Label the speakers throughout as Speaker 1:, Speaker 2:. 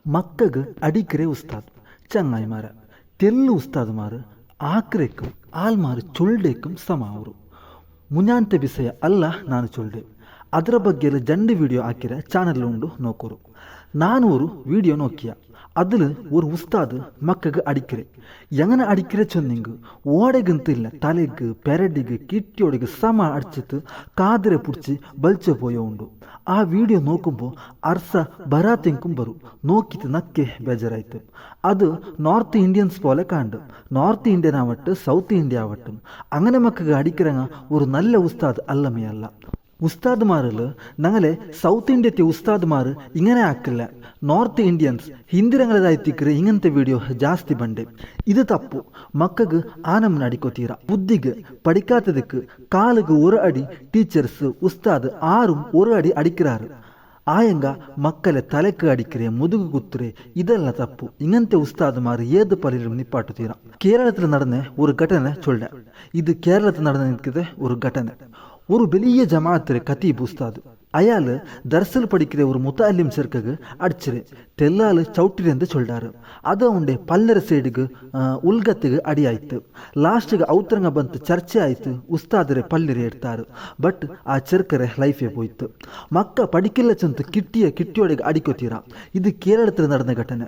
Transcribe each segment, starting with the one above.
Speaker 1: മക്കൾക്ക് അടിക്കരെ ഉസ്താദ് ചങ്ങായിമാരെ തെല്ലു ഉസ്താദ്മാർ ആക്രേക്കും ആൽമാർ ചൊല്ലേക്കും ಸಮಾವರು ಮುಂಜಾಂತೆ ವಿಷಯ ಅಲ್ಲ ನಾನು ಚೊಲ್ಲೆ ಅದರ ಬಗ್ಗೆ ಜಂಡು ವಿಡಿಯೋ ಹಾಕಿರ ಚಾನಲ್ ಉಂಡು ನೋಕೋರು ನಾನು ஒரு வீடியோ நோக்கியா அதில் ஒரு உஸ்தாது மக்களுக்கு அடிக்கிற எങ്ങനെ அடிக்கிற சொன்னீங்க ஓடைக்குன்ட்டு இல்லை தலைக்கு பெரடிக்கு கிட்டியோடைக்கு சம அடிச்சிட்டு காதிரை பிடிச்சி ಬಲ್ಚೆ போய ಉಂಡು ಆ ವಿಡಿಯೋ ನೋಕುമ്പോൾ ಅರ್ಸ ಬರಾತೆಂಕುಂ ಬರು ನೋಕಿತು ನಕ್ಕೆ ಬೇಜಾರಾಯ್ತು അത് നോർത്ത് ഇന്ത്യൻസ് പോലെ കാണ്ട് നോർത്ത് ഇന്ത്യൻ ആവട്ടെ സൗത്ത് ഇന്ത്യ ആവട്ടെ അങ്ങനെ മക്കൾക്ക് അടിக்கிறങ്ങ ഒരു നല്ല ഉസ്താദ് അല്ലമയല്ല ഉസ്താദ്മാരിൽ ഞങ്ങളെ സൗത്ത് ഇന്ത്യത്തെ ഉസ്താദ്മാർ ഇങ്ങനെ ആക്കില്ല നോർത്ത് ഇന്ത്യൻസ് ಹಿಂದಿರಂಗಳದಾಯ್ತಿಕ್ರೆ ಇಂಗಂತೆ ವಿಡಿಯೋ ಜಾಸ್ತಿ ಬಂಡೆ ಇದು ತಪ್ಪು ಮಕ್ಕಗೆ ಆನಮ್ನ ಅಡಿಕೋತೀರ ಬುದ್ಧಿಗೆ படிக்காததுக்கு காலுக்கு ஒரு அடி டீச்சர்ஸ் உஸ்தாது ஆறும் ஒரு அடி அடிக்கிறாரு ஆயங்க மக்களை தலைக்கு அடிக்கிறே முதுகு குத்துறே இதெல்லாம் தப்பு இங்கಂತೆ உஸ்தாதுமார் ஏது பள்ளியிலும் நிப்பாட்டுத்தீரான் கேரளத்தில் நடந்த ஒரு ಘಟನೆ சொல்ல இது கேரளத்தில் நடந்த ஒரு ಘಟನೆ ஒரு பெரிய ஜமாத்திர கத்தீப் உஸ்தாது அயால் தர்சல் படிக்கிற ஒரு முத்தாலிம் சேர்க்ககு அடிச்சிரு தெல்லால் சவுட்டிலேருந்து சொல்றாரு அதை உண்டே பல்லர சைடுக்கு உள்கத்துக்கு அடி ஆಯ್ತು ಲಾಸ್ಟಿಗೆ ಔತರಂಗ ಬಂತು ಚರ್ಚೆ ಆಯ್ತು ಉಸ್ತಾದರೆ ಪಲ್ಲಿರೆ ಇಡ್ತಾರು ಬಟ್ ಆ ಚೆರ್ಕರೆ ಲೈಫೇ ಹೋಯ್ತು ಮಕ್ಕ ಪಡಿಕಿಲ್ಲ ಚಂತು ಕಿಟ್ಟಿಯೊಳಗೆ ಅಡಿಕೋತೀರಾ ಇದು ಕೇರಳത്തിൽ നടന്ന ಘಟನೆ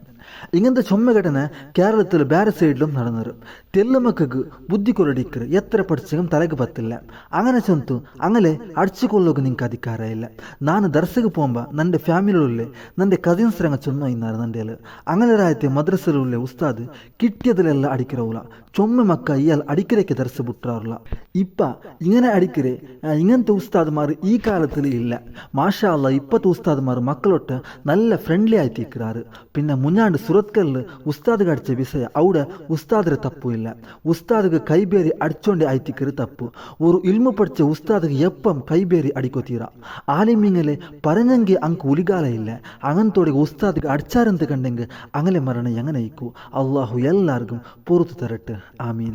Speaker 1: ഇങ്ങനത്തെ ചൊമ്മ ഘಟನೆ കേരളത്തിൽ ಬೇರೆ സൈഡിലും നടന്നത് തെല്ലു മക്കൾക്ക് ബുദ്ധി കൊരടിക്കറ് എത്ര പഠിച്ചും തലക്ക് പത്തില്ല അങ്ങനെ ചന്തു അങ്ങനെ അടിച്ചുകൊള്ളೋಕೆ ನಿಂಗೆ ಅಧಿಕಾರ ಇಲ್ಲ ನಾನು ದರ್ಸೆಗೆ പോകുമ്പോൾ ನನ್ನ ಫ್ಯಾಮಿಲಿಯುಳ್ಳೆ ನನ್ನ ಕಸಿನ್ಸ್ ರಂಗ ಚೊನ್ನ ಇన్నారు ನಂದೇಲಿ അങ്ങനെ ರಾಯ್ತೆ ಮದ್ರಸೆಯುಳ್ಳೆ ಉಸ್ತಾದ್ കിട്ടിയതിലെല്ല അടിக்கிறവula ചൊമ്മ മക്ക ഇയാൾ അടിക്കരയ്ക്ക് ദർശ വിട്ടാറില്ല ഇപ്പം ഇങ്ങനെ അടിക്കരെ ഇങ്ങനത്തെ ഉസ്താദ്മാർ ഈ കാലത്തിൽ ഇല്ല മാഷാ അല്ലാ ഇപ്പത്തെ ഉസ്താദ്മാർ മക്കളൊട്ട് നല്ല ഫ്രണ്ട്ലി ആയിട്ടിരിക്കാറ് പിന്നെ മുന്നാണ്ട് സുരത്കല്ല് ഉസ്താദ് അടിച്ച വിഷയ അവിടെ ഉസ്താദിന് തപ്പു ഇല്ല ഉസ്താദിക്ക് കൈബേരി അടിച്ചോണ്ടേ ആയിട്ടിക്കറ് തപ്പു ഒരു ഇൽമു പഠിച്ച ഉസ്താദിക്ക് എപ്പം കൈബേരി അടിക്കൊത്തീര ആലിമിങ്ങലെ പറഞ്ഞെങ്കിൽ അങ്ങ് ഉലികാല ഇല്ല അങ്ങനത്തോടെ ഉസ്താദിക്ക് അടിച്ചാരെന്ത് കണ്ടെങ്കിൽ അങ്ങനെ മരണം എങ്ങനെ ഇക്കൂ അള്ളാഹു എല്ലാവർക്കും പുറത്തു തരട്ടെ ആമീൻ.